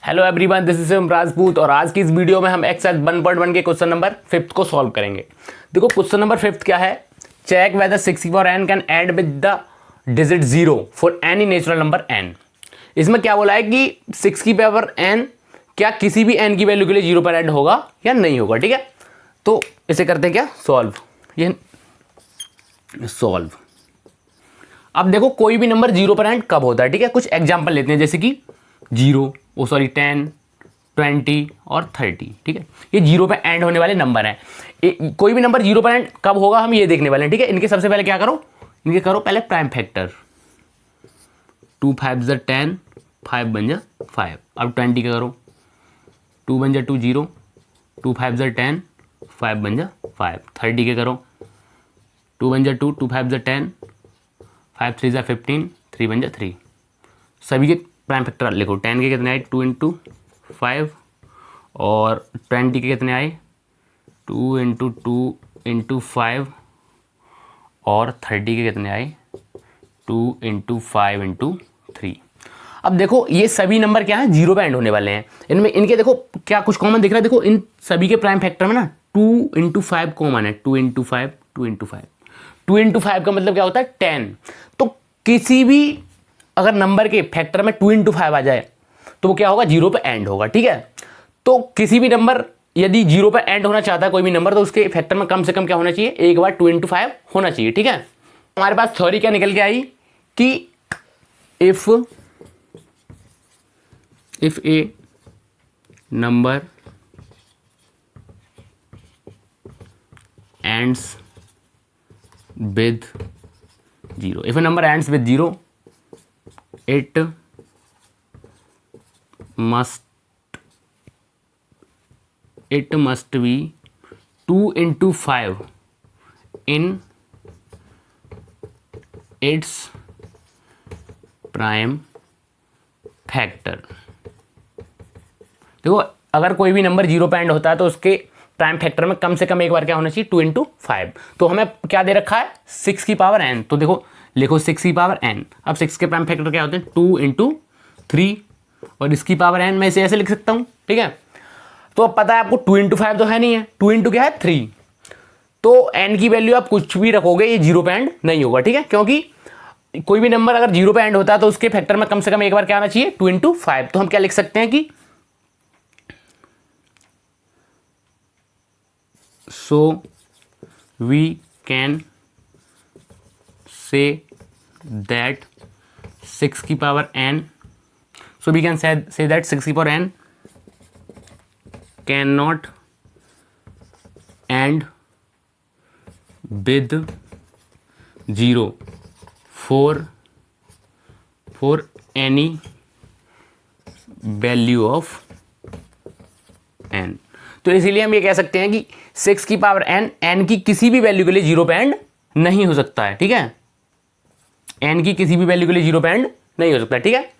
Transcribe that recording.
Hello everyone, this is Shivam Rajput और आज की इस वीडियो में हम एक्सरसाइज 1.1 के क्वेश्चन नंबर 5 को सॉल्व करेंगे। देखो क्वेश्चन नंबर 5 क्या है, चेक वेदर 6 की power n can end with the digit 0 for any natural number n। इसमें क्या बोला है कि 6 की पावर n क्या किसी भी n की वैल्यू के लिए 0 पर ऐड होगा या नहीं होगा। ठीक है, तो इसे करते हैं क्या, सॉल्व। ये सॉल्व। अब देखो कोई भी नंबर 0 पर एंड कब होता है। ठीक है, कुछ एग्जांपल लेते हैं, जैसे कि 10, 20 और 30। ठीक है, ये 0 पे एंड होने वाले नंबर हैं। कोई भी नंबर 0 पर एंड कब होगा हम ये देखने वाले हैं। ठीक है, इनके सबसे पहले क्या करो, इनके करो पहले प्राइम फैक्टर। 2 5 ज़ा 10, 5 बन जा 5। अब 20 का करो, 2 बन जा 2 0, 2 5 ज़ा 10, 5 बन जा 5। 30 के करो, 2 बन जा 2, 2 5 ज़ा 10, 5 3 ज़ा 15, 3 बन जा 3। सभी के प्राइम फैक्टर लिखो। 10 के कितने आए, 2 इंटू 5, और 20 के कितने आए, 2 इंटू 2 इंटू 5, और 30 के कितने आए, 2 इंटू 5 इंटू 3। अब देखो ये सभी नंबर क्या है, 0 पे एंड होने वाले हैं। इनमें इनके देखो क्या कुछ कॉमन दिख रहा है। देखो इन सभी के प्राइम फैक्टर में ना 2 इंटू 5 कॉमन है। 2 इंटू 5, 2 इंटू 5, 2 इंटू 5 का मतलब क्या होता है 10। तो किसी भी अगर नंबर के फैक्टर में 2 इंटू 5 आ जाए तो वो क्या होगा, 0 पे एंड होगा। ठीक है, तो किसी भी नंबर यदि 0 पे एंड होना चाहता है कोई भी नंबर, तो उसके फैक्टर में कम से कम क्या होना चाहिए, एक बार 2 इंटू 5 होना चाहिए। ठीक है, हमारे पास थ्योरी क्या निकल के आई कि if A number ends with 0, if a number ends with 0, it must be 2 into 5 in its prime factor। देखो अगर कोई भी नंबर 0 पे एंड होता है तो उसके प्राइम फैक्टर में कम से कम एक बार क्या होना चाहिए, 2 इंटू 5। तो हमें क्या दे रखा है, 6 की पावर n। तो देखो लिखो 6 की पावर n। अब 6 के प्राइम फैक्टर क्या होते हैं, 2 इंटू 3, और इसकी पावर n मैं इसे ऐसे लिख सकता हूँ। ठीक है, तो अब पता है आपको 2 इंटू 5 तो है नहीं है, 2 इंटू क्या है 3। तो n की वैल्यू आप कुछ भी रखोगे ये 0 पे एंड नहीं होगा। ठीक है, क्योंकि कोई भी नंबर अगर 0 पे एंड होता है तो उसके फैक्टर में कम से कम एक बार क्या आना चाहिए, 2 इंटू 5। तो हम क्या लिख सकते हैं कि so we can say that 6 की power n, so we can say that 6 की power n cannot end with 0 for any value of n। तो इसीलिए हम ये कह सकते हैं कि 6 की पावर n की किसी भी वैल्यू के लिए 0 पे एंड नहीं हो सकता है। ठीक है, n की किसी भी वैल्यू के लिए 0 पे एंड नहीं हो सकता है। ठीक है,